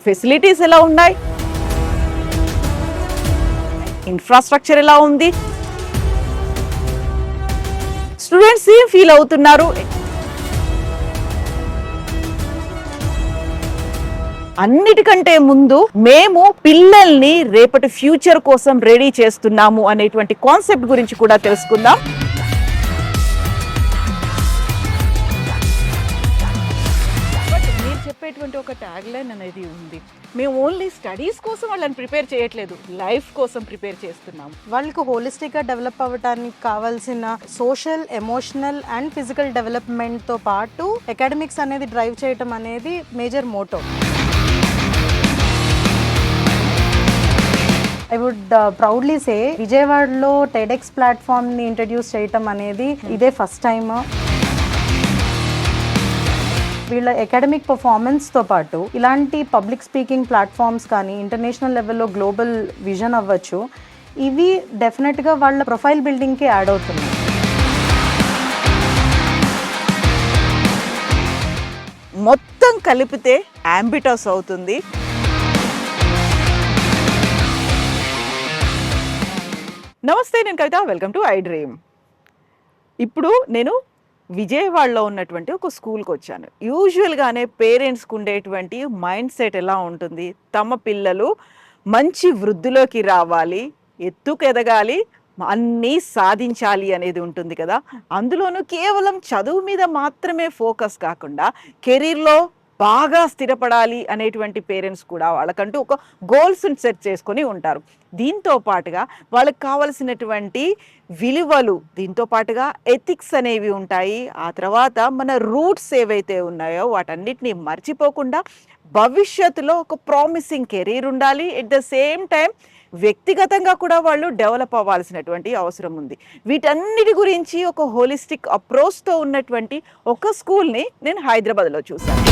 Facilities ఎలా ఉన్నాయి, infrastructure ఎలా ఉంది, స్టూడెంట్స్ ఏం ఫీల్ అవుతున్నారు, అన్నిటికంటే ముందు మేము పిల్లల్ని రేపటి ఫ్యూచర్ కోసం రెడీ చేస్తున్నాము అనేటువంటి కాన్సెప్ట్ గురించి కూడా తెలుసుకుందాం. మీరు చెప్పేటువంటి ఒక ట్యాగ్ లైన్ అనేది ఉంది. మేము ఓన్లీ స్టడీస్ కోసం వాళ్ళని ప్రిపేర్ చేయట్లేదు, లైఫ్ కోసం ప్రిపేర్ చేస్తున్నాము. వాళ్ళకు హోలిస్టిక్గా డెవలప్ అవ్వడానికి కావాల్సిన సోషల్, ఎమోషనల్ అండ్ ఫిజికల్ డెవలప్మెంట్తో పాటు అకాడమిక్స్ అనేది డ్రైవ్ చేయటం అనేది major motto. I would proudly say విజయవాడలో టెడెక్స్ ప్లాట్ఫామ్ని ఇంట్రడ్యూస్ చేయటం అనేది ఇదే ఫస్ట్ టైం. వీళ్ళ అకాడమిక్ పర్ఫార్మెన్స్తో పాటు ఇలాంటి పబ్లిక్ స్పీకింగ్ ప్లాట్ఫామ్స్ కానీ ఇంటర్నేషనల్ లెవెల్లో గ్లోబల్ విజన్ అవ్వచ్చు, ఇవి డెఫినెట్గా వాళ్ళ ప్రొఫైల్ బిల్డింగ్కి యాడ్ అవుతున్నాయి. మొత్తం కలిపితే అంబిటస్ అవుతుంది. నమస్తే, నేను కవిత, వెల్కమ్ టు ఐ డ్రీమ్. ఇప్పుడు నేను విజయవాడలో ఉన్నటువంటి ఒక స్కూల్కి వచ్చాను. యూజువల్గానే పేరెంట్స్కి ఉండేటువంటి మైండ్ సెట్ ఎలా ఉంటుంది, తమ పిల్లలు మంచి వృద్ధిలోకి రావాలి, ఎత్తుకెదగాలి, అన్నీ సాధించాలి అనేది ఉంటుంది కదా. అందులోనూ కేవలం చదువు మీద మాత్రమే ఫోకస్ కాకుండా కెరీర్లో బాగా స్థిరపడాలి అనేటువంటి పేరెంట్స్ కూడా వాళ్ళకంటూ ఒక గోల్స్ని సెట్ చేసుకొని ఉంటారు. దీంతో పాటుగా వాళ్ళకి కావలసినటువంటి విలువలు, దీంతో పాటుగా ఎథిక్స్ అనేవి ఉంటాయి. ఆ తర్వాత మన రూట్స్ ఏవైతే ఉన్నాయో వాటన్నిటిని మర్చిపోకుండా భవిష్యత్తులో ఒక ప్రామిసింగ్ కెరీర్ ఉండాలి. ఎట్ ద సేమ్ టైం వ్యక్తిగతంగా కూడా వాళ్ళు డెవలప్ అవ్వాల్సినటువంటి అవసరం ఉంది. వీటన్నిటి గురించి ఒక హోలిస్టిక్ అప్రోచ్తో ఉన్నటువంటి ఒక స్కూల్ని నేను హైదరాబాద్లో చూశాను.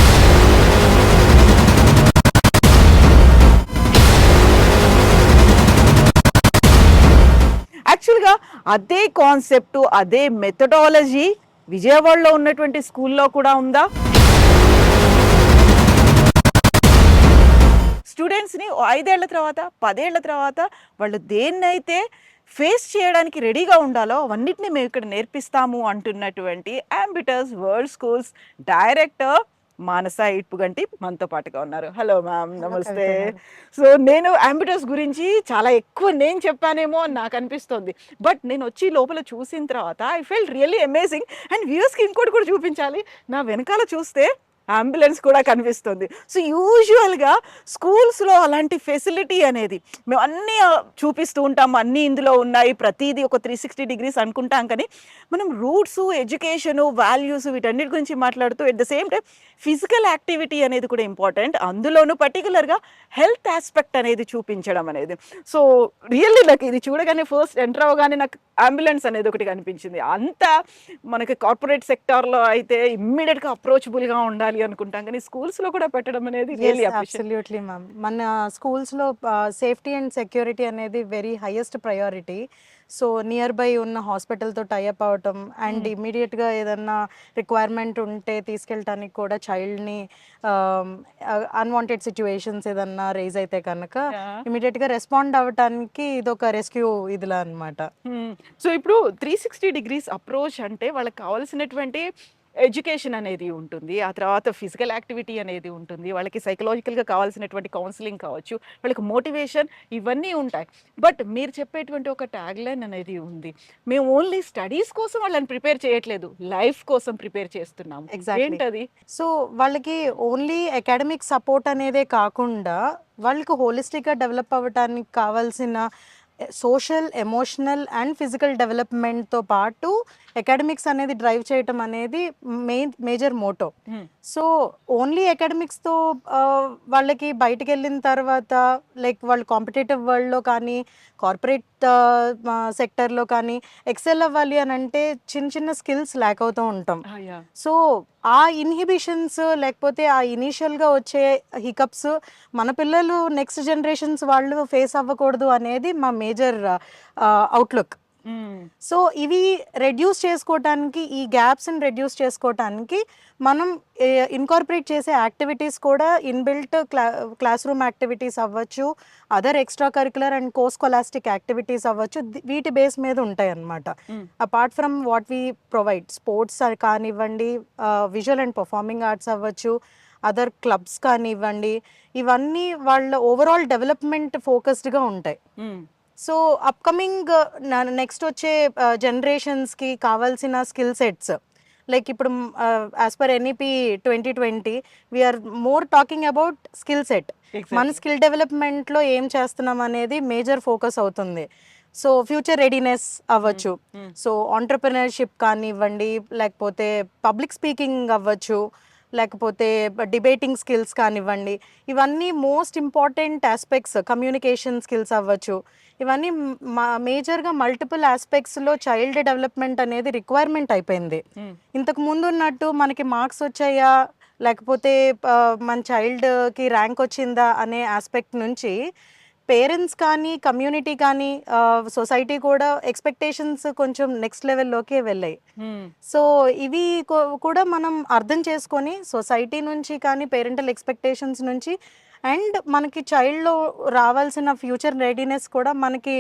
యాక్చువల్గా అదే కాన్సెప్ట్, అదే మెథడాలజీ విజయవాడలో ఉన్నటువంటి స్కూల్లో కూడా ఉందా? స్టూడెంట్స్ని 5 ఏళ్ల తర్వాత, 10 ఏళ్ల తర్వాత వాళ్ళు దేన్నైతే ఫేస్ చేయడానికి రెడీగా ఉండాలో అవన్నిటిని మేము ఇక్కడ నేర్పిస్తాము అంటున్నటువంటి అంబిటస్ వరల్డ్ స్కూల్స్ డైరెక్టర్ మానస ఇట్పుగంటి మనతో పాటుగా ఉన్నారు. హలో మ్యామ్, నమస్తే. సో నేను అంబిటస్ గురించి చాలా ఎక్కువ నేను చెప్పానేమో అని నాకు అనిపిస్తుంది. బట్ నేను వచ్చి లోపల చూసిన తర్వాత I felt really amazing. And వ్యూస్కి ఇంకోటి కూడా చూపించాలి. నా వెనకాల చూస్తే అంబులెన్స్ కూడా కనిపిస్తుంది. సో యూజువల్గా స్కూల్స్లో అలాంటి ఫెసిలిటీ అనేది మేము అన్నీ చూపిస్తూ ఉంటాం, అన్నీ ఇందులో ఉన్నాయి, ప్రతిదీ ఒక 360 డిగ్రీస్ అనుకుంటాం. కానీ మనం రూట్స్, ఎడ్యుకేషను, వాల్యూస్ వీటన్నిటి గురించి మాట్లాడుతూ at the same time physical activity అనేది కూడా ఇంపార్టెంట్. అందులోనూ పర్టికులర్గా హెల్త్ ఆస్పెక్ట్ అనేది చూపించడం అనేది. సో రియల్లీ నాకు ఇది చూడగానే ఫస్ట్ ఎంటర్ అవ్వగానే నాకు అంబులెన్స్ అనేది ఒకటి కనిపించింది. అంతా మనకి కార్పొరేట్ సెక్టార్లో అయితే ఇమ్మీడియట్గా అప్రోచబుల్గా ఉండాలి అనుకుంటాం, కానీ స్కూల్స్లో కూడా పెట్టడం అనేది రియల్లీ అబ్సల్యూట్లీ మ్యామ్. మన స్కూల్స్లో సేఫ్టీ అండ్ సెక్యూరిటీ అనేది very highest priority. So near by ఉన్న హాస్పిటల్తో టైఅప్ అవటం అండ్ ఇమ్మీడియట్గా ఏదన్నా రిక్వైర్మెంట్ ఉంటే తీసుకెళ్ళటానికి కూడా చైల్డ్ని అన్వాంటెడ్ సిచ్యువేషన్స్ ఏదన్నా రేజ్ అయితే కనుక ఇమ్మీడియట్గా రెస్పాండ్ అవ్వటానికి ఇదొక రెస్క్యూ ఇదిలా అనమాట. సో ఇప్పుడు 360 డిగ్రీస్ అప్రోచ్ అంటే వాళ్ళకి కావాల్సినటువంటి ఎడ్యుకేషన్ అనేది ఉంటుంది, ఆ తర్వాత ఫిజికల్ యాక్టివిటీ అనేది ఉంటుంది, వాళ్ళకి సైకలాజికల్గా కావాల్సినటువంటి కౌన్సిలింగ్ కావచ్చు, వాళ్ళకి మోటివేషన్, ఇవన్నీ ఉంటాయి. బట్ మీరు చెప్పేటువంటి ఒక ట్యాగ్ లైన్ అనేది ఉంది. మేము ఓన్లీ స్టడీస్ కోసం వాళ్ళని ప్రిపేర్ చేయట్లేదు, లైఫ్ కోసం ప్రిపేర్ చేస్తున్నాము. ఏంటది? సో వాళ్ళకి ఓన్లీ అకాడమిక్ సపోర్ట్ అనేదే కాకుండా వాళ్ళకి హోలిస్టిక్గా డెవలప్ అవ్వడానికి కావాల్సిన సోషల్, ఎమోషనల్ అండ్ ఫిజికల్ డెవలప్మెంట్తో పాటు అకాడమిక్స్ అనేది డ్రైవ్ చేయటం అనేది మేజర్ మోటో. సో ఓన్లీ అకాడమిక్స్తో వాళ్ళకి బయటకు వెళ్ళిన తర్వాత లైక్ వాళ్ళు కాంపిటేటివ్ వరల్డ్లో కానీ కార్పొరేట్ సెక్టర్లో కానీ ఎక్సెల్ అవ్వాలి అని అంటే చిన్న చిన్న స్కిల్స్ ల్యాక్ అవుతూ ఉంటాం. సో ఆ ఇన్హిబిషన్స్ లేకపోతే ఆ ఇనీషియల్గా వచ్చే హికప్స్ మన పిల్లలు నెక్స్ట్ జనరేషన్స్ వాళ్ళు ఫేస్ అవ్వకూడదు అనేది మా మేజర్ అవుట్లుక్. సో ఇవి రెడ్యూస్ చేసుకోవటానికి, ఈ గ్యాప్స్ని రెడ్యూస్ చేసుకోవటానికి మనం ఇన్కార్పొరేట్ చేసే యాక్టివిటీస్ కూడా ఇన్బిల్ట్ క్లాస్ రూమ్ యాక్టివిటీస్ అవ్వచ్చు, అదర్ ఎక్స్ట్రా కరికులర్ అండ్ కోర్స్ కొలాస్టిక్ యాక్టివిటీస్ అవ్వచ్చు, వీటి బేస్ మీద ఉంటాయి అన్నమాట. Apart from what we provide, sports కానివ్వండి, విజువల్ అండ్ పర్ఫార్మింగ్ ఆర్ట్స్ అవ్వచ్చు, అదర్ క్లబ్స్ కానివ్వండి, ఇవన్నీ వాళ్ళ ఓవరాల్ డెవలప్మెంట్ ఫోకస్డ్గా ఉంటాయి. సో అప్కమింగ్ నెక్స్ట్ వచ్చే జనరేషన్స్కి కావాల్సిన స్కిల్ సెట్స్, లైక్ ఇప్పుడు as per NEP 2020 we are more talking about skill set. మన స్కిల్ డెవలప్మెంట్లో ఏం చేస్తున్నాం అనేది మేజర్ ఫోకస్ అవుతుంది. సో ఫ్యూచర్ రెడీనెస్ అవ్వచ్చు, సో ఆంటర్ప్రినర్షిప్ కానివ్వండి, లేకపోతే పబ్లిక్ స్పీకింగ్ అవ్వచ్చు, లేకపోతే డిబేటింగ్ స్కిల్స్ కానివ్వండి, ఇవన్నీ most important aspects. Communication skills అవ్వచ్చు, ఇవన్నీ మేజర్గా మల్టిపుల్ ఆస్పెక్ట్స్లో చైల్డ్ డెవలప్మెంట్ అనేది రిక్వైర్మెంట్ అయిపోయింది. ఇంతకు ముందు ఉన్నట్టు మనకి మార్క్స్ వచ్చాయా, లేకపోతే మన చైల్డ్కి ర్యాంక్ వచ్చిందా అనే ఆస్పెక్ట్ నుంచి పేరెంట్స్ కానీ, కమ్యూనిటీ కానీ, సొసైటీ కూడా ఎక్స్పెక్టేషన్స్ కొంచెం నెక్స్ట్ లెవెల్లోకి వెళ్ళాయి. సో ఇవి కూడా మనం అర్థం చేసుకొని సొసైటీ నుంచి కానీ, పేరెంటల్ ఎక్స్పెక్టేషన్స్ నుంచి, అండ్ మనకి చైల్డ్లో రావాల్సిన ఫ్యూచర్ రెడీనెస్ కూడా మనకి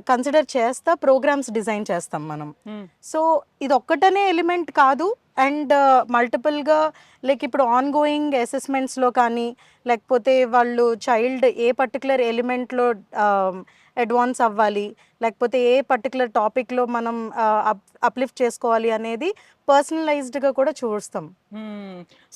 కన్సిడర్ చేస్తా ప్రోగ్రామ్స్ డిజైన్ చేస్తాం మనం. సో ఇది ఒక్కటనే ఎలిమెంట్ కాదు, అండ్ మల్టిపుల్గా, లైక్ ఇప్పుడు ఆన్ గోయింగ్ అసెస్మెంట్స్లో కానీ, లేకపోతే వాళ్ళు చైల్డ్ ఏ పర్టికులర్ ఎలిమెంట్లో అడ్వాన్స్ అవ్వాలి, లేకపోతే ఏ పర్టికులర్ టాపిక్లో మనం అప్లిఫ్ట్ చేసుకోవాలి అనేది పర్సనలైజ్డ్గా కూడా చూస్తాం.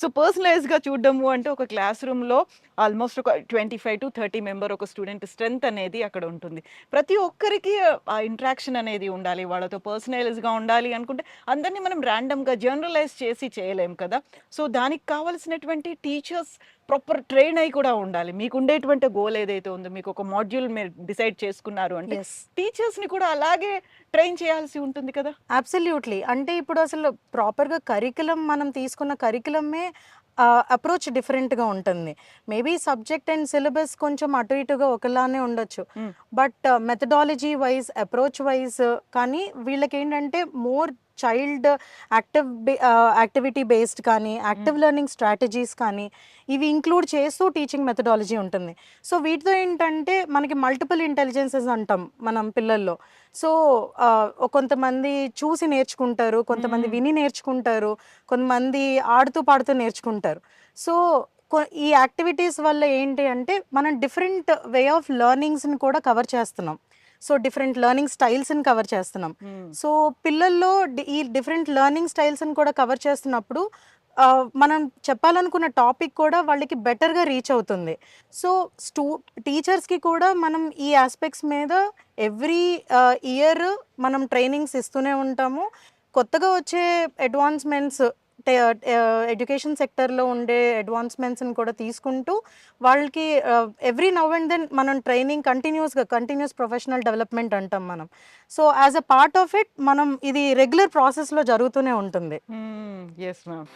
సో పర్సనలైజ్గా చూడడము అంటే ఒక క్లాస్ రూమ్లో ఆల్మోస్ట్ ఒక 25 to 30 మెంబర్ ఒక స్టూడెంట్ స్ట్రెంత్ అనేది అక్కడ ఉంటుంది. ప్రతి ఒక్కరికి ఆ ఇంట్రాక్షన్ అనేది ఉండాలి, వాళ్ళతో పర్సనలైజ్గా ఉండాలి అనుకుంటే అందరినీ మనం ర్యాండమ్గా జనరలైజ్ చేసి చేయలేం కదా. సో దానికి కావాల్సినటువంటి టీచర్స్ ప్రాపర్ ట్రైన్ అయి కూడా ఉండాలి. మీకు ఉండేటువంటి గోల్ ఏదైతే ఉందో, మీకు ఒక మాడ్యూల్ మీరు డిసైడ్ చేసుకున్నారు అంటే టీచర్స్ని కూడా అలాగే ట్రైన్ చేయాల్సి ఉంటుంది కదా. అబ్సల్యూట్లీ. అంటే ఇప్పుడు అసలు ప్రాపర్గా కరికులం, మనం తీసుకున్న కరికులమే అప్రోచ్ డిఫరెంట్గా ఉంటుంది. మేబీ సబ్జెక్ట్ అండ్ సిలబస్ కొంచెం అటు ఇటుగా ఒకలానే ఉండొచ్చు, but methodology wise, approach wise కానీ వీళ్ళకి ఏంటంటే మోర్ చైల్డ్ యాక్టివిటీ బేస్డ్ కానీ, యాక్టివ్ లెర్నింగ్ స్ట్రాటజీస్ కానీ, ఇవి ఇంక్లూడ్ చేస్తూ టీచింగ్ మెథడాలజీ ఉంటుంది. సో వీటితో ఏంటంటే మనకి మల్టిపుల్ ఇంటెలిజెన్సెస్ అంటాం మనం పిల్లల్లో. సో కొంతమంది చూసి నేర్చుకుంటారు, కొంతమంది విని నేర్చుకుంటారు, కొంతమంది ఆడుతూ పాడుతూ నేర్చుకుంటారు. సో ఈ యాక్టివిటీస్ వల్ల ఏంటి అంటే మనం డిఫరెంట్ వే ఆఫ్ లెర్నింగ్స్ని కూడా కవర్ చేస్తున్నాం. సో డిఫరెంట్ లెర్నింగ్ స్టైల్స్ని కవర్ చేస్తున్నాం. సో పిల్లల్లో ఈ డిఫరెంట్ లెర్నింగ్ స్టైల్స్ని కూడా కవర్ చేస్తున్నప్పుడు మనం చెప్పాలనుకున్న టాపిక్ కూడా వాళ్ళకి బెటర్గా రీచ్ అవుతుంది. సో టీచర్స్కి కూడా మనం ఈ ఆస్పెక్ట్స్ మీద ఎవ్రీ ఇయర్ మనం ట్రైనింగ్స్ ఇస్తూనే ఉంటాము. కొత్తగా వచ్చే అడ్వాన్స్మెంట్స్, ఎడ్యుకేషన్ సెక్టర్లో ఉండే అడ్వాన్స్మెంట్స్ని కూడా తీసుకుంటూ వాళ్ళకి ఎవ్రీ నవ్ అండ్ దెన్ మనం ట్రైనింగ్ కంటిన్యూస్ ప్రొఫెషనల్ డెవలప్మెంట్ అంటాం మనం. So as a part of it మనం ఇది రెగ్యులర్ ప్రాసెస్లో జరుగుతూనే ఉంటుంది. Yes ma'am.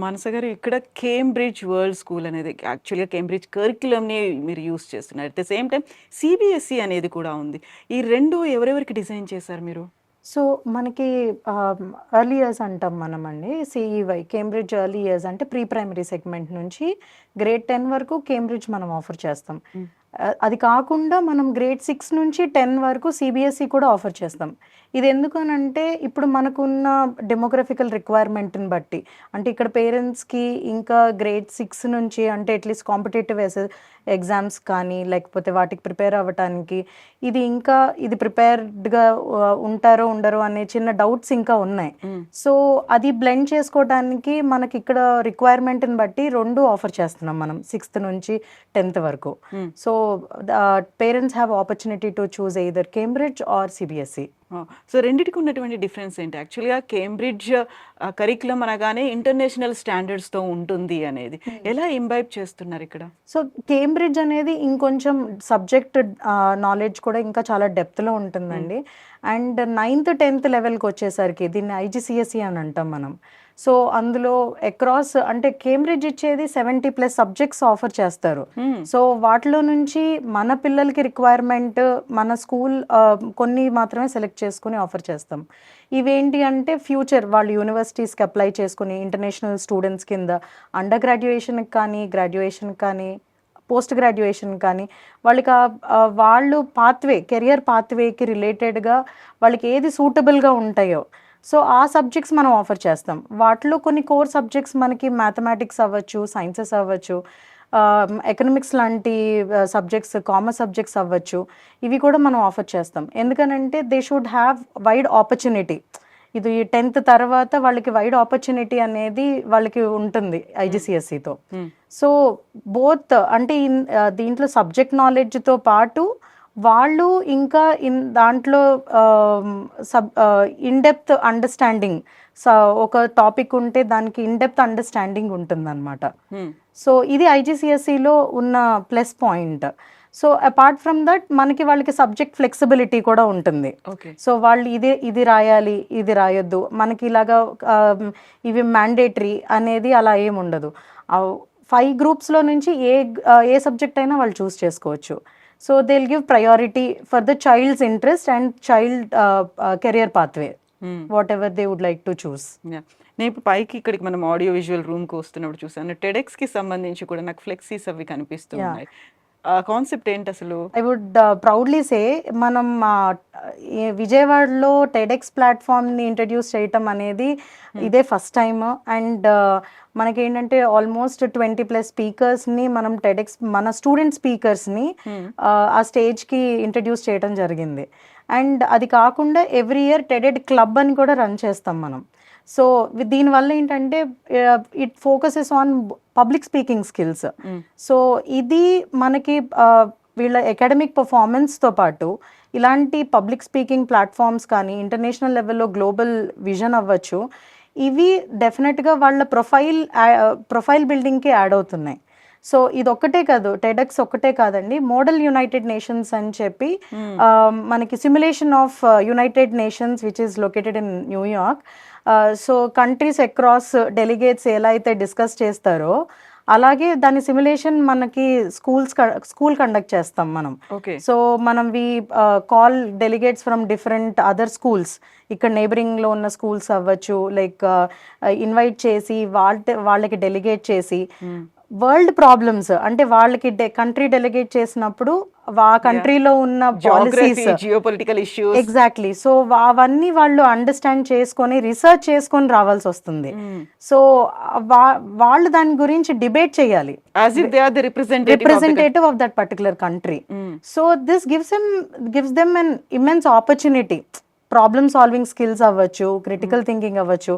మానస గారు, ఇక్కడ కేంబ్రిడ్జ్ వరల్డ్ స్కూల్ అనేది యాక్చువల్గా కేంబ్రిడ్జ్ కరిక్యులంని మీరు యూస్ చేస్తున్నారు. At the same time CBSE అనేది కూడా ఉంది. ఈ రెండు ఎవరెవరికి డిజైన్ చేశారు మీరు? సో మనకి ఎర్లీ ఇయర్స్ అంటాం మనం అండి, సిఈవై, కేంబ్రిడ్జ్ ఎర్లీ ఇయర్స్ అంటే ప్రీ ప్రైమరీ సెగ్మెంట్ నుంచి గ్రేడ్ 10 వరకు కేంబ్రిడ్జ్ మనం ఆఫర్ చేస్తాం. అది కాకుండా మనం గ్రేడ్ 6 నుంచి 10 వరకు సిబిఎస్ఈ కూడా ఆఫర్ చేస్తాం. ఇది ఎందుకనంటే ఇప్పుడు మనకున్న డెమోగ్రఫికల్ రిక్వైర్మెంట్ని బట్టి, అంటే ఇక్కడ పేరెంట్స్కి ఇంకా గ్రేడ్ 6 నుంచి అంటే అట్లీస్ట్ కాంపిటేటివ్ ఎగ్జామ్స్ కానీ లేకపోతే వాటికి ప్రిపేర్ అవ్వటానికి ఇది ప్రిపేర్డ్గా ఉంటారో ఉండరో అనే చిన్న డౌట్స్ ఇంకా ఉన్నాయి. సో అది బ్లెండ్ చేసుకోవడానికి మనకి ఇక్కడ రిక్వైర్మెంట్ని బట్టి రెండు ఆఫర్ చేస్తున్నాం మనం 6th నుంచి 10th వరకు. So parents have opportunity to choose either Cambridge or CBSE. So రెండిటికి ఉన్నటువంటి డిఫరెన్స్ ఏంటి? యాక్చువల్‌గా కేంబ్రిడ్జ్ కరిక్యులమ్ అనగానే ఇంటర్నేషనల్ స్టాండర్డ్స్‌తో ఉంటుంది అనేది. ఎలా ఇంబైబ్ చేస్తున్నారు ఇక్కడ? సో కేంబ్రిడ్జ్ అనేది ఇంకొంచెం సబ్జెక్ట్ నాలెడ్జ్ కూడా ఇంకా చాలా డెప్త్లో ఉంటుందండి. అండ్ 9th 10th లెవెల్కి వచ్చేసరికి దీన్ని ఐజీసీఎస్ఈ అని అంటాం మనం. సో అందులో అక్రాస్ అంటే కేంబ్రిడ్జ్ ఇచ్చేది 70+ సబ్జెక్ట్స్ ఆఫర్ చేస్తారు. సో వాటిలో నుంచి మన పిల్లలకి రిక్వైర్మెంట్ మన స్కూల్ కొన్ని మాత్రమే సెలెక్ట్ చేసుకుని ఆఫర్ చేస్తాం. ఇవేంటి అంటే ఫ్యూచర్ వాళ్ళు యూనివర్సిటీస్కి అప్లై చేసుకుని ఇంటర్నేషనల్ స్టూడెంట్స్ కింద అండర్ గ్రాడ్యుయేషన్కి కానీ గ్రాడ్యుయేషన్కి కానీ పోస్ట్ గ్రాడ్యుయేషన్ కానీ వాళ్ళకి వాళ్ళు కెరియర్ పాత్వేకి రిలేటెడ్గా వాళ్ళకి ఏది సూటబుల్గా ఉంటాయో సో ఆ సబ్జెక్ట్స్ మనం ఆఫర్ చేస్తాం. వాటిలో కొన్ని కోర్ సబ్జెక్ట్స్ మనకి మ్యాథమెటిక్స్ అవ్వచ్చు, సైన్సెస్ అవ్వచ్చు, ఎకనామిక్స్ లాంటి సబ్జెక్ట్స్, కామర్స్ సబ్జెక్ట్స్ అవ్వచ్చు, ఇవి కూడా మనం ఆఫర్ చేస్తాం. ఎందుకనంటే they should have wide opportunity. ఇది 10th తర్వాత వాళ్ళకి వైడ్ ఆపర్చునిటీ అనేది వాళ్ళకి ఉంటుంది ఐజీసీఎస్ఈతో. సో బోత్ అంటే దీంట్లో సబ్జెక్ట్ నాలెడ్జ్తో పాటు వాళ్ళు ఇంకా దాంట్లో ఇన్డెప్త్ అండర్స్టాండింగ్, ఒక టాపిక్ ఉంటే దానికి ఇన్డెప్త్ అండర్స్టాండింగ్ ఉంటుందన్నమాట. సో ఇది ఐజీసీఎస్ఈలో ఉన్న plus point. So apart from that మనకి వాళ్ళకి సబ్జెక్ట్ ఫ్లెక్సిబిలిటీ కూడా ఉంటుంది. సో వాళ్ళు ఇది రాయాలి, ఇది రాయొద్దు, మనకి ఇలాగా ఇవి మ్యాండేటరీ అనేది అలా ఏమి ఉండదు. 5 గ్రూప్స్లో నుంచి ఏ సబ్జెక్ట్ అయినా వాళ్ళు చూస్ చేసుకోవచ్చు. So they will give priority for the child's interest and child career pathway, whatever they would like to choose. నేను ఇప్పుడు పైకి ఇక్కడికి మనం ఆడియో విజువల్ రూమ్కి వస్తున్నప్పుడు చూసాను, టెడెక్స్కి సంబంధించి కూడా నాకు ఫ్లెక్సీస్ అవి కనిపిస్తున్నాయి. కాన్సెప్ట్ ఏంటి అసలు? ఐ వుడ్ ప్రౌడ్లీ సే మనం విజయవాడలో టెడెక్స్ ప్లాట్ఫామ్ని ఇంట్రడ్యూస్ చేయటం అనేది ఇదే ఫస్ట్ టైమ్. అండ్ మనకేంటంటే ఆల్మోస్ట్ 20+ స్పీకర్స్ని మనం టెడెక్స్ మన స్టూడెంట్ స్పీకర్స్ని ఆ స్టేజ్కి ఇంట్రడ్యూస్ చేయడం జరిగింది. అండ్ అది కాకుండా ఎవ్రీ ఇయర్ టెడెడ్ క్లబ్ అని కూడా రన్ చేస్తాం మనం. సో దీనివల్ల ఏంటంటే it focuses on public speaking skills. So ఇది మనకి వీళ్ళ అకాడమిక్ పర్ఫార్మెన్స్తో పాటు ఇలాంటి పబ్లిక్ స్పీకింగ్ ప్లాట్ఫామ్స్ కానీ ఇంటర్నేషనల్ లెవెల్లో గ్లోబల్ విజన్ అవ్వచ్చు, ఇవి డెఫినెట్గా వాళ్ళ ప్రొఫైల్ బిల్డింగ్కి యాడ్ అవుతున్నాయి. సో ఇది ఒక్కటే కాదు, టెడెక్స్ ఒక్కటే కాదండి, మోడల్ యునైటెడ్ నేషన్స్ అని చెప్పి మనకి simulation of United nations which is located in New York. So countries across delegates ఎలా అయితే డిస్కస్ చేస్తారో అలాగే దాని సిమ్యులేషన్ మనకి స్కూల్ కండక్ట్ చేస్తాం మనం. సో మనం call delegates from different other schools, ఇక్కడ నేబరింగ్లో ఉన్న స్కూల్స్ అవ్వచ్చు, లైక్ ఇన్వైట్ చేసి వాళ్ళకి డెలిగేట్ చేసి వరల్డ్ ప్రాబ్లమ్స్ అంటే వాళ్ళకి కంట్రీ డెలిగేట్ చేసినప్పుడు ఆ కంట్రీలో ఉన్న policies, geopolitical issues, exactly, so అవన్నీ వాళ్ళు అండర్స్టాండ్ చేసుకొని రీసెర్చ్ చేసుకొని రావాల్సి వస్తుంది. సో వాళ్ళు దాని గురించి డిబేట్ చేయాలి representative of that particular country. So this gives them an immense opportunity. Problem solving skills అవ్వచ్చు, క్రిటికల్ థింకింగ్ అవ్వచ్చు,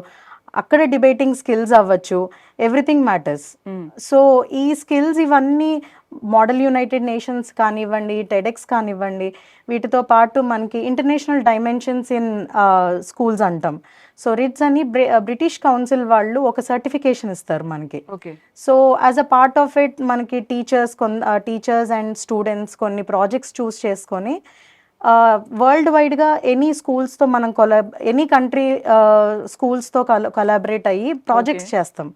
అక్కడ డిబేటింగ్ స్కిల్స్ అవ్వచ్చు, ఎవ్రీథింగ్ మ్యాటర్స్. సో ఈ స్కిల్స్ ఇవన్నీ మోడల్ యునైటెడ్ నేషన్స్ కానివ్వండి, టెడెక్స్ కానివ్వండి, వీటితో పాటు మనకి ఇంటర్నేషనల్ డైమెన్షన్స్ ఇన్ స్కూల్స్ అంటాం. సో రిట్స్ అని బ్రిటిష్ కౌన్సిల్ వాళ్ళు ఒక సర్టిఫికేషన్ ఇస్తారు మనకి. So as a part of it మనకి టీచర్స్ అండ్ స్టూడెంట్స్ కొన్ని ప్రాజెక్ట్స్ చూస్ చేసుకొని వరల్డ్ వైడ్గా ఎనీ స్కూల్స్తో మనం ఎనీ కంట్రీ స్కూల్స్తో కొలాబరేట్ అయ్యి ప్రాజెక్ట్స్ చేస్తాం.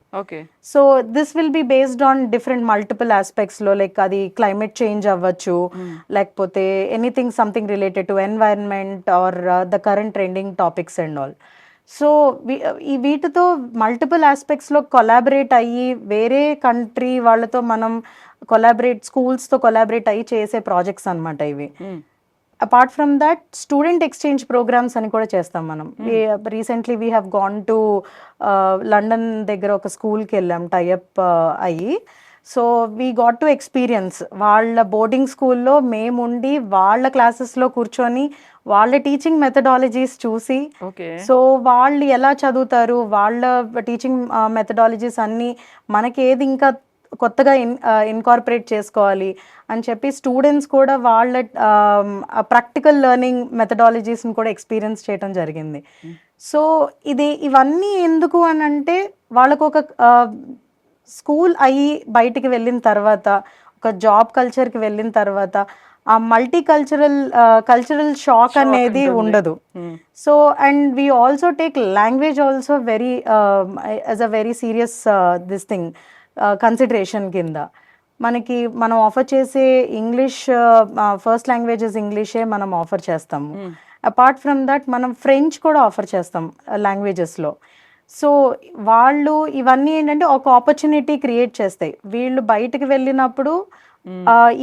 So this will be based on different multiple ఆస్పెక్ట్స్లో, లైక్ అది క్లైమేట్ చేంజ్ అవ్వచ్చు, లేకపోతే anything something related to environment or the current trending topics and all. So వీటితో మల్టిపుల్ ఆస్పెక్ట్స్లో కొలాబరేట్ అయ్యి వేరే కంట్రీ వాళ్ళతో మనం స్కూల్స్తో కొలాబరేట్ అయ్యి చేసే ప్రాజెక్ట్స్ అనమాట ఇవి. Apart from that student exchange programs అని కూడా చేస్తాం మనం. Recently we have gone to London దగ్గర ఒక స్కూల్కి వెళ్ళాం టైఅప్ అయ్యి. So we got to experience వాళ్ళ బోర్డింగ్ స్కూల్లో మేముండి వాళ్ళ క్లాసెస్లో కూర్చొని వాళ్ళ టీచింగ్ మెథడాలజీస్ చూసి, సో వాళ్ళు ఎలా చదువుతారు, వాళ్ళ టీచింగ్ మెథడాలజీస్ అన్నీ మనకి ఏది ఇంకా కొత్తగా ఇన్కార్పొరేట్ చేసుకోవాలి అని చెప్పి స్టూడెంట్స్ కూడా వాళ్ళ ప్రాక్టికల్ లెర్నింగ్ మెథడాలజీస్ని కూడా ఎక్స్పీరియన్స్ చేయడం జరిగింది. సో ఇవన్నీ ఎందుకు అని అంటే వాళ్ళకు ఒక స్కూల్ అయ్యి బయటికి వెళ్ళిన తర్వాత, ఒక జాబ్ కల్చర్కి వెళ్ళిన తర్వాత ఆ కల్చరల్ షాక్ అనేది ఉండదు. So and we also take language also very as a very serious this thing consideration కింద. మనం ఆఫర్ చేసే ఇంగ్లీష్ ఫస్ట్ లాంగ్వేజెస్ ఇంగ్లీషే మనం ఆఫర్ చేస్తాము. అపార్ట్ ఫ్రమ్ దట్ మనం ఫ్రెంచ్ కూడా ఆఫర్ చేస్తాం లాంగ్వేజెస్లో. సో వాళ్ళు ఇవన్నీ ఏంటంటే ఒక ఆపర్చునిటీ క్రియేట్ చేస్తాయి. వీళ్ళు బయటకు వెళ్ళినప్పుడు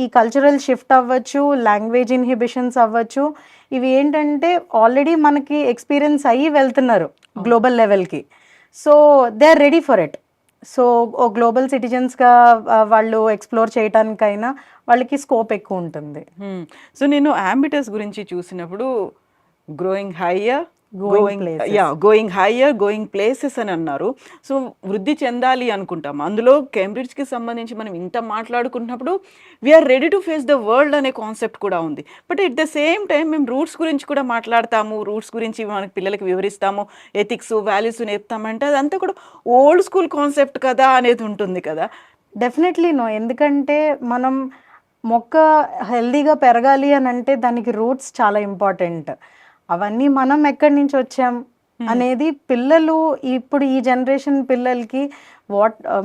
ఈ కల్చరల్ షిఫ్ట్ అవ్వచ్చు, లాంగ్వేజ్ ఇన్హిబిషన్స్ అవ్వచ్చు, ఇవి ఏంటంటే ఆల్రెడీ మనకి ఎక్స్పీరియన్స్ అయ్యి వెళ్తున్నారు గ్లోబల్ లెవెల్కి. So they are ready for it. So ఓ గ్లోబల్ సిటిజన్స్గా వాళ్ళు ఎక్స్ప్లోర్ చేయడానికైనా వాళ్ళకి స్కోప్ ఎక్కువ ఉంటుంది. సో నేను అంబిటస్ గురించి చూసినప్పుడు గ్రోయింగ్ హయ్యర్, గోయింగ్ ప్లేసెస్ అని అన్నారు. సో వృద్ధి చెందాలి అనుకుంటాం. అందులో కేంబ్రిడ్జ్కి సంబంధించి మనం ఇంత మాట్లాడుకుంటున్నప్పుడు we are ready to face the world అనే కాన్సెప్ట్ కూడా ఉంది. But at the same time మేము రూట్స్ గురించి కూడా మాట్లాడతాము, రూట్స్ గురించి మనకి పిల్లలకి వివరిస్తాము, ఎథిక్స్ వాల్యూస్ నేర్పుతామంటే అదంతా కూడా ఓల్డ్ స్కూల్ కాన్సెప్ట్ కదా అనేది ఉంటుంది కదా. Definitely no. ఎందుకంటే మనం మొక్క హెల్దీగా పెరగాలి అని అంటే దానికి రూట్స్ చాలా ఇంపార్టెంట్. అవన్నీ మనం ఎక్కడి నుంచి వచ్చాం అనేది పిల్లలు ఇప్పుడు ఈ జనరేషన్ పిల్లలకి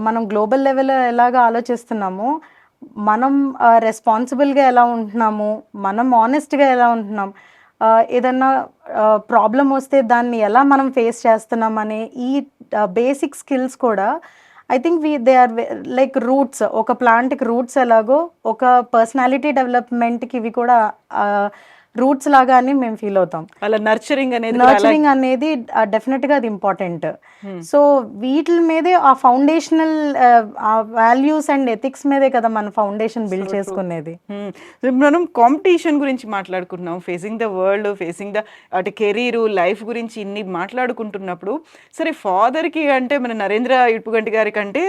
మనం గ్లోబల్ లెవెల్ ఎలాగా ఆలోచిస్తున్నామో, మనం రెస్పాన్సిబుల్గా ఎలా ఉంటున్నాము, మనం ఆనెస్ట్గా ఎలా ఉంటున్నాం, ఏదన్నా ప్రాబ్లం వస్తే దాన్ని ఎలా మనం ఫేస్ చేస్తున్నాం అనే ఈ బేసిక్ స్కిల్స్ కూడా I think they are like roots. ఒక ప్లాంట్కి రూట్స్ ఎలాగో ఒక పర్సనాలిటీ డెవలప్మెంట్కి ఇవి కూడా రూట్స్ లాగా అని మేము ఫీల్ అవుతాం. అలా నర్చరింగ్ అనేది డెఫినెట్గా అది ఇంపార్టెంట్. సో వీటి మీదే ఆ ఫౌండేషనల్ వాల్యూస్ అండ్ ఎథిక్స్ మీదే కదా మన ఫౌండేషన్ బిల్డ్ చేసుకునేది. మనం కాంపిటీషన్ గురించి మాట్లాడుకున్నాం, facing the world, facing the అటు కెరీర్ లైఫ్ గురించి ఇన్ని మాట్లాడుకుంటున్నప్పుడు, సరే ఫాదర్కి అంటే మన నరేంద్ర ఇటుగంటి గారి కంటే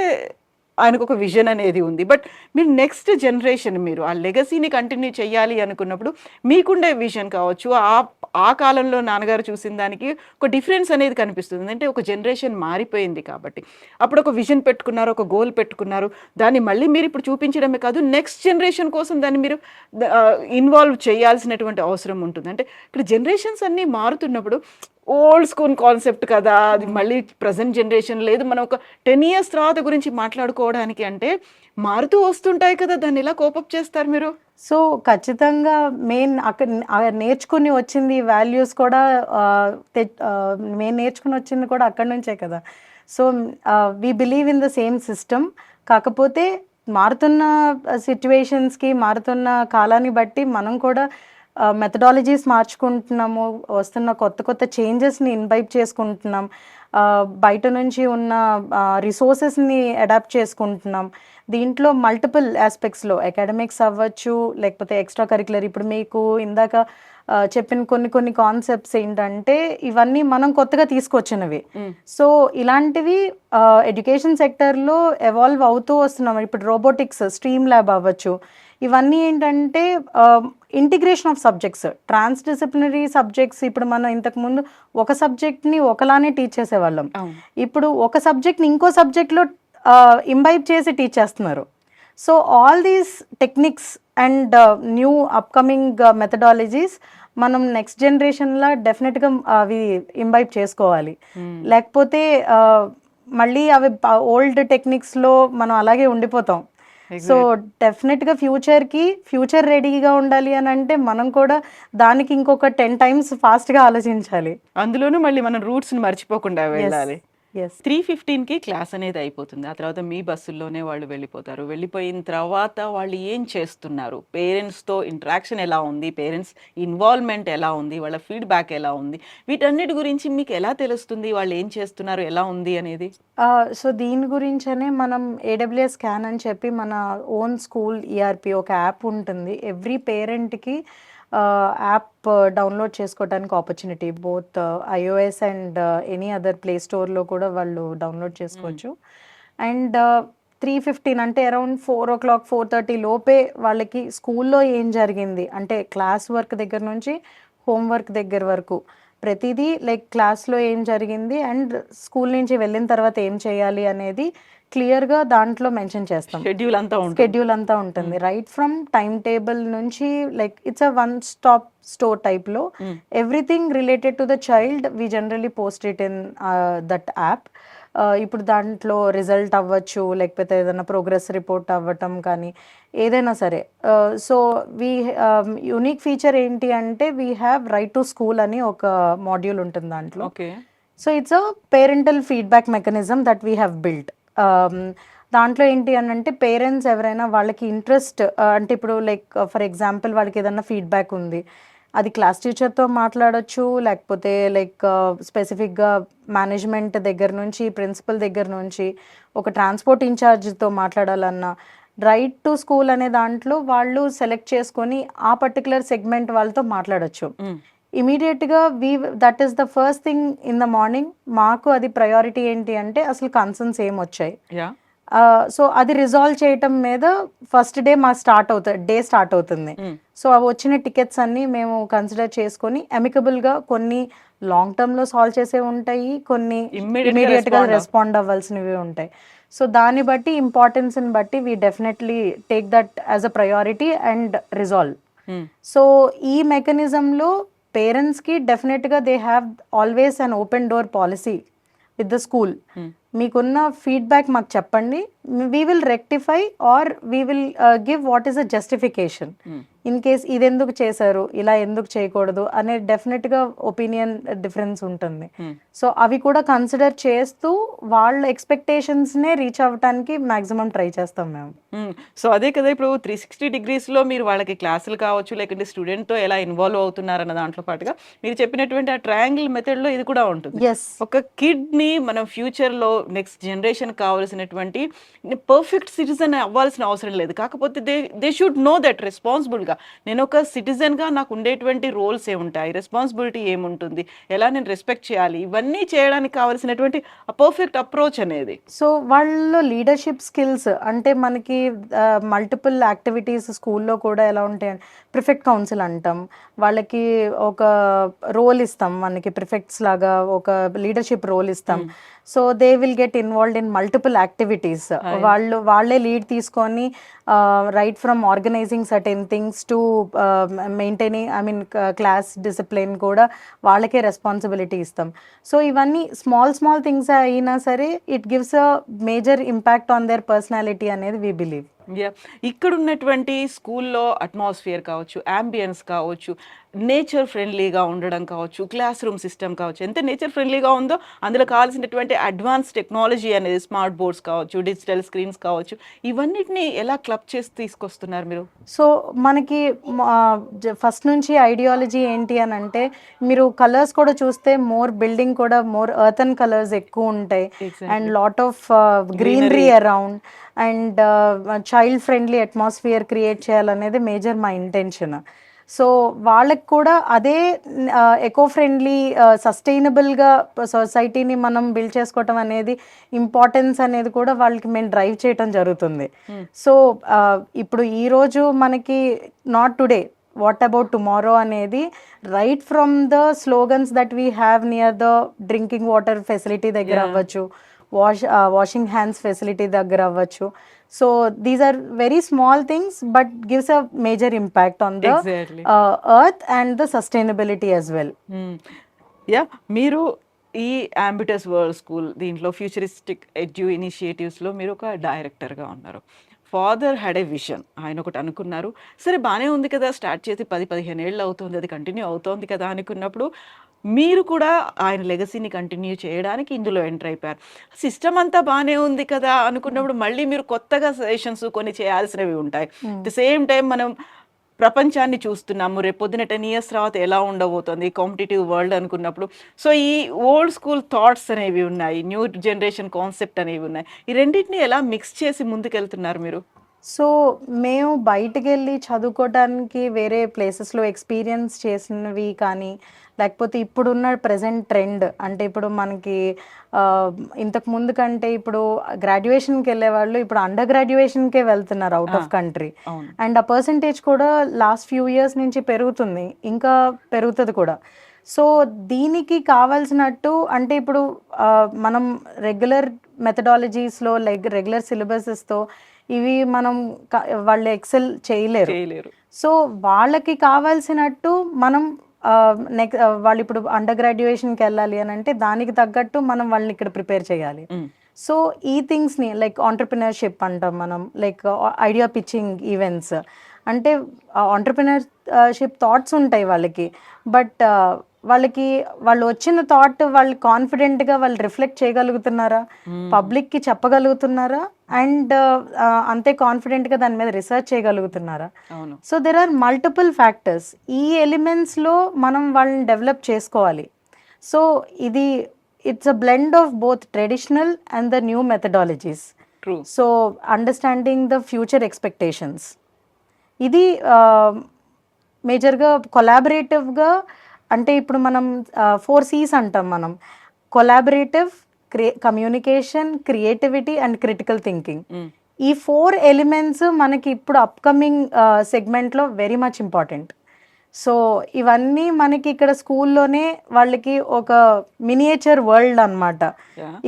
ఆయనకు ఒక విజన్ అనేది ఉంది. బట్ మీరు నెక్స్ట్ జనరేషన్, మీరు ఆ లెగసీని కంటిన్యూ చేయాలి అనుకున్నప్పుడు మీకుండే విజన్ కావచ్చు, ఆ కాలంలో నాన్నగారు చూసిన దానికి ఒక డిఫరెన్స్ అనేది కనిపిస్తుంది. అంటే ఒక జనరేషన్ మారిపోయింది కాబట్టి అప్పుడు ఒక విజన్ పెట్టుకున్నారు, ఒక గోల్ పెట్టుకున్నారు, దాన్ని మళ్ళీ మీరు ఇప్పుడు చూపించడమే కాదు నెక్స్ట్ జనరేషన్ కోసం దాన్ని మీరు ఇన్వాల్వ్ చేయాల్సినటువంటి అవసరం ఉంటుంది. అంటే ఇక్కడ జనరేషన్స్ అన్నీ మారుతున్నప్పుడు ఓల్డ్ స్కూల్ కాన్సెప్ట్ కదా అది, మళ్ళీ ప్రజెంట్ జనరేషన్ లేదు, మనం ఒక 10 years తర్వాత గురించి మాట్లాడుకోవడానికి అంటే మారుతూ వస్తుంటాయి కదా, దాన్ని ఎలా కోపప్ చేస్తారు మీరు? సో ఖచ్చితంగా మెయిన్ అక్కడ నేర్చుకుని వచ్చింది వాల్యూస్ కూడా మేము నేర్చుకుని వచ్చింది కూడా అక్కడి నుంచే కదా. So we believe in the same system. కాకపోతే మారుతున్న సిచ్యువేషన్స్కి, మారుతున్న కాలాన్ని బట్టి మనం కూడా మెథడాలజీస్ మార్చుకుంటున్నాము, వస్తున్న కొత్త కొత్త చేంజెస్ని ఇన్వైట్ చేసుకుంటున్నాం, బయట నుంచి ఉన్న రిసోర్సెస్ని అడాప్ట్ చేసుకుంటున్నాం. దీంట్లో మల్టిపుల్ ఆస్పెక్ట్స్లో అకాడమిక్స్ అవ్వచ్చు, లేకపోతే ఎక్స్ట్రా కరిక్యులర్. ఇప్పుడు మీకు ఇందాక చెప్పిన కొన్ని కాన్సెప్ట్స్ ఏంటంటే ఇవన్నీ మనం కొత్తగా తీసుకొచ్చినవి. సో ఇలాంటివి ఎడ్యుకేషన్ సెక్టర్లో ఎవాల్వ్ అవుతూ వస్తున్నాం. ఇప్పుడు రోబోటిక్స్, స్ట్రీమ్ ల్యాబ్ అవ్వచ్చు, ఇవన్నీ ఏంటంటే ఇంటిగ్రేషన్ ఆఫ్ సబ్జెక్ట్స్, ట్రాన్స్డిసిప్లినరీ సబ్జెక్ట్స్. ఇప్పుడు మనం ఇంతకుముందు ఒక సబ్జెక్ట్ని ఒకలానే టీచ్ చేసేవాళ్ళం, ఇప్పుడు ఒక సబ్జెక్ట్ని ఇంకో సబ్జెక్ట్లో ఇంబైబ్ చేసి టీచ్ చేస్తున్నారు. So all these techniques and new upcoming methodologies మనం నెక్స్ట్ జనరేషన్లో డెఫినెట్గా అవి ఇంబైబ్ చేసుకోవాలి. లేకపోతే మళ్ళీ అవి ఓల్డ్ టెక్నిక్స్లో మనం అలాగే ఉండిపోతాం. సో డెఫినెట్గా ఫ్యూచర్ రెడీగా ఉండాలి అని అంటే మనం కూడా దానికి ఇంకొక 10 times ఫాస్ట్గా ఆలోచించాలి. అందులోనూ మళ్ళీ మనం రూట్స్ని మర్చిపోకుండా వెళ్ళాలి. Yes. 3:15కి క్లాస్ అనేది అయిపోతుంది. ఆ తర్వాత మీ బస్సుల్లోనే వాళ్ళు వెళ్ళిపోతారు. వెళ్ళిపోయిన తర్వాత వాళ్ళు ఏం చేస్తున్నారు, పేరెంట్స్తో ఇంటరాక్షన్ ఎలా ఉంది, పేరెంట్స్ ఇన్వాల్వ్మెంట్ ఎలా ఉంది, వాళ్ళ ఫీడ్బ్యాక్ ఎలా ఉంది, వీటన్నిటి గురించి మీకు ఎలా తెలుస్తుంది వాళ్ళు ఏం చేస్తున్నారు, ఎలా ఉంది అనేది? సో దీని గురించనే మనం AWS స్కాన్ అని చెప్పి మన ఓన్ స్కూల్ ERP ఒక యాప్ ఉంటుంది. ఎవ్రీ పేరెంట్కి యాప్ డౌన్లోడ్ చేసుకోవడానికి opportunity, both iOS and any other play స్టోర్లో కూడా వాళ్ళు డౌన్లోడ్ చేసుకోవచ్చు. అండ్ 3:15 అంటే అరౌండ్ 4:00 4:30 లోపే వాళ్ళకి స్కూల్లో ఏం జరిగింది అంటే క్లాస్ వర్క్ దగ్గర నుంచి హోంవర్క్ దగ్గర వరకు ప్రతిదీ లైక్ క్లాస్లో ఏం జరిగింది అండ్ స్కూల్ నుంచి వెళ్ళిన తర్వాత ఏం చేయాలి అనేది క్లియర్గా దాంట్లో మెన్షన్ చేస్తాం. షెడ్యూల్ అంతా ఉంటుంది. స్కెడ్యూల్ అంతా ఉంటుంది రైట్ ఫ్రమ్ టైం టేబుల్ నుంచి like it's a one stop store టైప్లో everything related to the child we generally post it in that app. ఇప్పుడు దాంట్లో రిజల్ట్ అవ్వచ్చు లేకపోతే ఏదైనా ప్రోగ్రెస్ రిపోర్ట్ అవ్వటం కానీ ఏదైనా సరే. సో వీ యూనిక్ ఫీచర్ ఏంటి అంటే we have right to school అని ఒక మాడ్యూల్ ఉంటుంది దాంట్లో. Okay. So it's a parental feedback mechanism that we have built. దాంట్లో ఏంటి అని అంటే పేరెంట్స్ ఎవరైనా వాళ్ళకి ఇంట్రెస్ట్ అంటే ఇప్పుడు లైక్ ఫర్ ఎగ్జాంపుల్ వాళ్ళకి ఏదైనా ఫీడ్బ్యాక్ ఉంది అది క్లాస్ టీచర్తో మాట్లాడొచ్చు లేకపోతే లైక్ స్పెసిఫిక్గా మేనేజ్మెంట్ దగ్గర నుంచి ప్రిన్సిపల్ దగ్గర నుంచి ఒక ట్రాన్స్పోర్ట్ ఇన్ఛార్జ్తో మాట్లాడాలన్నా రైట్ టు స్కూల్ అనే దాంట్లో వాళ్ళు సెలెక్ట్ చేసుకొని ఆ పర్టికులర్ సెగ్మెంట్ వాళ్ళతో మాట్లాడొచ్చు. ఇమీడియట్గా that is the first thing in the morning. మాకు అది ప్రయారిటీ ఏంటి అంటే అసలు కన్సర్న్స్ ఏం వచ్చాయి, సో అది రిజాల్వ్ చేయటం మీద ఫస్ట్ డే మా డే స్టార్ట్ అవుతుంది. సో అవి వచ్చిన టికెట్స్ అన్ని మేము కన్సిడర్ చేసుకొని అమికబుల్గా కొన్ని లాంగ్ టర్మ్లో సాల్వ్ చేసే ఉంటాయి, కొన్ని ఇమీడియట్గా రెస్పాండ్ అవ్వాల్సినవి ఉంటాయి. సో దాన్ని బట్టి ఇంపార్టెన్స్ని బట్టి we definitely take that as a priority and resolve. So ఈ మెకానిజంలో పేరెంట్స్కి డెఫినెట్గా they have always an open door policy with the school. మీకున్న ఫీడ్బ్యాక్ మాకు చెప్పండి, we will rectify or we will give what is a justification. In case ఇది ఎందుకు చేశారు, ఇలా ఎందుకు చేయకూడదు అనే డెఫినెట్గా ఒపీనియన్ డిఫరెన్స్ ఉంటుంది. సో అవి కూడా కన్సిడర్ చేస్తూ వాళ్ళ ఎక్స్పెక్టేషన్స్నే రీచ్ అవ్వటానికి మ్యాక్సిమం ట్రై చేస్తాం మేము. సో అదే కదా, ఇప్పుడు 360 degreesలో మీరు వాళ్ళకి క్లాసులు కావచ్చు లేకుంటే స్టూడెంట్తో ఎలా ఇన్వాల్వ్ అవుతున్నారన్న దాంట్లో పాటుగా మీరు చెప్పినటువంటి ఆ ట్రయాంగిల్ మెథడ్లో ఇది కూడా ఉంటుంది. ఒక కిడ్ని మనం ఫ్యూచర్లో నెక్స్ట్ జనరేషన్ కావాల్సినటువంటి పర్ఫెక్ట్ సిటిజన్ అవ్వాల్సిన అవసరం లేదు, కాకపోతే దే షుడ్ నో దట్ రెస్పాన్సిబుల్గా నేను ఒక సిటిజన్గా నాకు ఉండేటువంటి రోల్స్ ఏముంటాయి, రెస్పాన్సిబిలిటీ ఏముంటుంది, ఎలా నేను రెస్పెక్ట్ చేయాలి, ఇవన్నీ చేయడానికి కావాల్సినటువంటి పర్ఫెక్ట్ అప్రోచ్ అనేది. సో వాళ్ళలో లీడర్షిప్ స్కిల్స్ అంటే మనకి మల్టిపుల్ యాక్టివిటీస్ స్కూల్లో కూడా ఎలా ఉంటాయి, ప్రిఫెక్ట్ కౌన్సిల్ అంటాం, వాళ్ళకి ఒక రోల్ ఇస్తాం, మనకి ప్రిఫెక్ట్స్ లాగా ఒక లీడర్షిప్ రోల్ ఇస్తాం. So they will get involved in multiple activities. వాళ్ళే లీడ్ తీసుకొని right from organising certain things to maintaining class discipline కూడా వాళ్ళకే రెస్పాన్సిబిలిటీ ఇస్తాం. సో ఇవన్నీ స్మాల్ థింగ్స్ అయినా సరే it gives a major impact on their personality అనేది వీ బిలీవ్. ఇక్కడ ఉన్నటువంటి స్కూల్లో అట్మాస్ఫియర్ కావచ్చు, అంబియన్స్ కావచ్చు, నేచర్ ఫ్రెండ్లీగా ఉండడం కావచ్చు, క్లాస్ రూమ్ సిస్టమ్ కావచ్చు, ఎంత నేచర్ ఫ్రెండ్లీగా ఉందో అందులో కావాల్సినటువంటి అడ్వాన్స్ టెక్నాలజీ అనేది స్మార్ట్ బోర్డ్స్ కావచ్చు, డిజిటల్ స్క్రీన్స్ కావచ్చు, ఇవన్నిటిని ఎలా క్లబ్ చేసి తీసుకొస్తున్నారు మీరు? సో మనకి ఫస్ట్ నుంచి ఐడియాలజీ ఏంటి అని అంటే మీరు కలర్స్ కూడా చూస్తే బిల్డింగ్ కూడా మోర్ ఎర్తన్ కలర్స్ ఎక్కువ ఉంటాయి and lot of greenery around and child friendly atmosphere create చేయాలనేది మేజర్ మా ఇంటెన్షన్. సో వాళ్ళకి కూడా అదే ఎకో ఫ్రెండ్లీ సస్టైనబుల్గా సొసైటీని మనం బిల్డ్ చేసుకోవటం అనేది ఇంపార్టెన్స్ అనేది కూడా వాళ్ళకి మేము డ్రైవ్ చేయటం జరుగుతుంది. సో ఇప్పుడు ఈరోజు మనకి not today what about tomorrow అనేది right from the slogans that we have near the drinking water facility దగ్గర అవ్వచ్చు, వాషింగ్ హ్యాండ్స్ ఫెసిలిటీ దగ్గర అవ్వచ్చు. So these are very small things but gives a major impact on the earth and the sustainability as well. మీరు ఈ ambitious world school దీంట్లో futuristic edu ఇనిషియేటివ్స్లో మీరు ఒక డైరెక్టర్గా ఉన్నారు. ఫాదర్ హ్యాడ్ ఏ విజన్, ఆయన ఒకటి అనుకున్నారు, సరే బాగానే ఉంది కదా, స్టార్ట్ చేసి 10-15 ఏళ్ళు అవుతుంది, అది కంటిన్యూ అవుతోంది కదా అనుకున్నప్పుడు మీరు కూడా ఆయన లెగసీని కంటిన్యూ చేయడానికి ఇందులో ఎంటర్ అయిపోయారు. సిస్టమ్ అంతా బాగానే ఉంది కదా అనుకున్నప్పుడు మళ్ళీ మీరు కొత్తగా సజెషన్స్ కొన్ని చేయాల్సినవి ఉంటాయి. అట్ ద సేమ్ టైం మనం ప్రపంచాన్ని చూస్తున్నాము, రేపు పొద్దున 10 years తర్వాత ఎలా ఉండబోతుంది కాంపిటేటివ్ వరల్డ్ అనుకున్నప్పుడు. సో ఈ ఓల్డ్ స్కూల్ థాట్స్ అనేవి ఉన్నాయి, న్యూ జనరేషన్ కాన్సెప్ట్ అనేవి ఉన్నాయి, ఈ రెండింటిని ఎలా మిక్స్ చేసి ముందుకెళ్తున్నారు మీరు? సో మేము బయటికెళ్ళి చదువుకోవడానికి వేరే ప్లేసెస్లో ఎక్స్పీరియన్స్ చేసినవి కానీ, లేకపోతే ఇప్పుడున్న ప్రెజెంట్ ట్రెండ్ అంటే ఇప్పుడు మనకి ఇంతకు ముందు కంటే ఇప్పుడు గ్రాడ్యుయేషన్కి వెళ్ళే వాళ్ళు ఇప్పుడు అండర్ గ్రాడ్యుయేషన్కే వెళ్తున్నారు అవుట్ ఆఫ్ కంట్రీ. అవును. అండ్ ఆ పర్సంటేజ్ కూడా లాస్ట్ ఫ్యూ ఇయర్స్ నుంచి పెరుగుతుంది, ఇంకా పెరుగుతుంది కూడా. సో దీనికి కావాల్సినట్టు అంటే ఇప్పుడు మనం రెగ్యులర్ మెథడాలజీస్లో రెగ్యులర్ సిలబసెస్తో ఇవి మనం వాళ్ళు ఎక్సెల్ చేయలేరు. చేయలేరు. సో వాళ్ళకి కావాల్సినట్టు మనం వాళ్ళు ఇప్పుడు అండర్ గ్రాడ్యుయేషన్కి వెళ్ళాలి అని అంటే దానికి తగ్గట్టు మనం వాళ్ళని ఇక్కడ ప్రిపేర్ చేయాలి. సో ఈ థింగ్స్ని లైక్ ఆంటర్ప్రినర్షిప్ అంటాం మనం, లైక్ ఐడియా పిచ్చింగ్ ఈవెంట్స్ అంటే ఆంటర్ప్రినర్షిప్ థాట్స్ ఉంటాయి వాళ్ళకి, బట్ వాళ్ళు వచ్చిన థాట్ వాళ్ళు కాన్ఫిడెంట్గా వాళ్ళు రిఫ్లెక్ట్ చేయగలుగుతున్నారా, పబ్లిక్కి చెప్పగలుగుతున్నారా, అండ్ అంతే కాన్ఫిడెంట్గా దాని మీద రీసెర్చ్ చేయగలుగుతున్నారా. So there are multiple factors. ఈ ఎలిమెంట్స్లో మనం వాళ్ళని డెవలప్ చేసుకోవాలి. So it's a blend of both traditional and the new methodologies. So understanding the future expectations, ఇది మేజర్గా కొలాబరేటివ్గా అంటే ఇప్పుడు మనం 4 C's అంటాం మనం, collaborative, communication, creativity and critical thinking. ఈ 4 ఎలిమెంట్స్ మనకి ఇప్పుడు అప్కమింగ్ సెగ్మెంట్లో వెరీ మచ్ ఇంపార్టెంట్. సో ఇవన్నీ మనకి ఇక్కడ స్కూల్లోనే వాళ్ళకి ఒక మినియేచర్ వరల్డ్ అన్నమాట.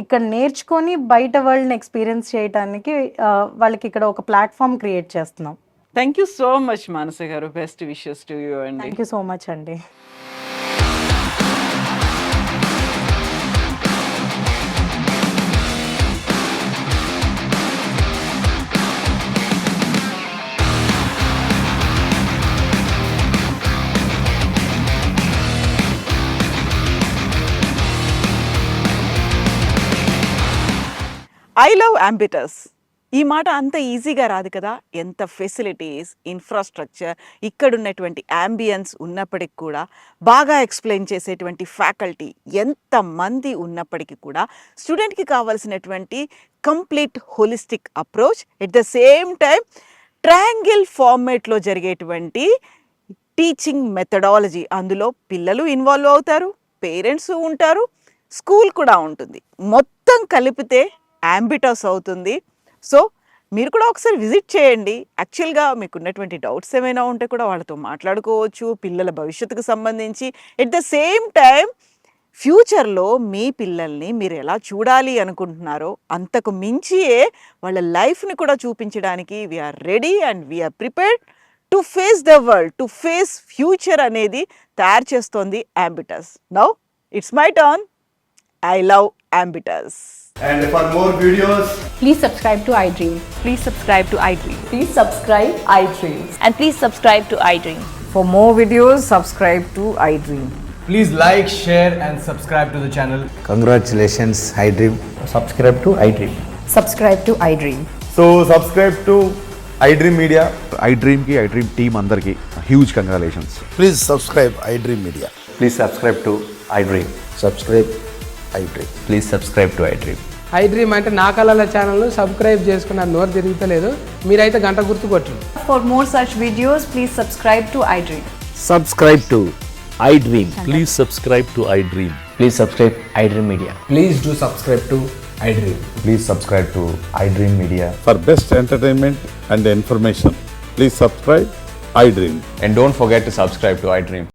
ఇక్కడ నేర్చుకొని బయట వరల్డ్ని ఎక్స్పీరియన్స్ చేయడానికి వాళ్ళకి ఇక్కడ ఒక ప్లాట్ఫామ్ క్రియేట్ చేస్తున్నాం. థ్యాంక్ యూ సో మచ్ మానస గారు. బెస్ట్ విషెస్ టు యూ అండి. థ్యాంక్ యూ సో మచ్ అండి. I love Ambitus. ఈ మాట అంత ఈజీగా రాదు కదా. ఎంత ఫెసిలిటీస్, ఇన్ఫ్రాస్ట్రక్చర్, ఇక్కడ ఉన్నటువంటి అంబియన్స్ ఉన్నప్పటికి కూడా, బాగా ఎక్స్ప్లెయిన్ చేసేటువంటి ఫ్యాకల్టీ ఎంతమంది ఉన్నప్పటికీ కూడా, స్టూడెంట్కి కావాల్సినటువంటి complete holistic approach, at the same time triangle ఫార్మేట్లో జరిగేటువంటి టీచింగ్ మెథడాలజీ. అందులో పిల్లలు ఇన్వాల్వ్ అవుతారు, పేరెంట్స్ ఉంటారు, స్కూల్ కూడా ఉంటుంది. మొత్తం కలిపితే అంబిటస్ అవుతుంది. సో మీరు కూడా ఒకసారి విజిట్ చేయండి. యాక్చువల్గా మీకు ఉన్నటువంటి డౌట్స్ ఏమైనా ఉంటే కూడా వాళ్ళతో మాట్లాడుకోవచ్చు, పిల్లల భవిష్యత్తుకు సంబంధించి. ఎట్ ద సేమ్ టైం ఫ్యూచర్లో మీ పిల్లల్ని మీరు ఎలా చూడాలి అనుకుంటున్నారో అంతకు మించియే వాళ్ళ లైఫ్ని కూడా చూపించడానికి we are ready and we are prepared to face the world, to face future అనేది తయారు చేస్తోంది Ambitus. Now it's my turn. I love Ambitus. And for more videos, Please subscribe to iDream. Please subscribe to iDream. Please subscribe iDream. And please subscribe to iDream. For more videos, subscribe to iDream. please like, share and subscribe to the channel. Congratulations, iDream. Subscribe to iDream. Subscribe to iDream. So subscribe to iDream Media. iDream ki iDream team andarki huge congratulations. Please subscribe iDream Media. Please subscribe to iDream. Subscribe iDream. Please subscribe to iDream. iDream అంటే నా కళల ఛానల్ను subscribe చేసుకున్న నోరు తిరుగుతలేదు, మీరైతే గంట గుర్తు కొట్టండి. For more such videos, please subscribe to iDream. Subscribe to iDream. Please subscribe to iDream. Please subscribe iDream Media. Please do subscribe to iDream. Please subscribe to iDream Media. For best entertainment and information, please subscribe iDream. And don't forget to subscribe to iDream.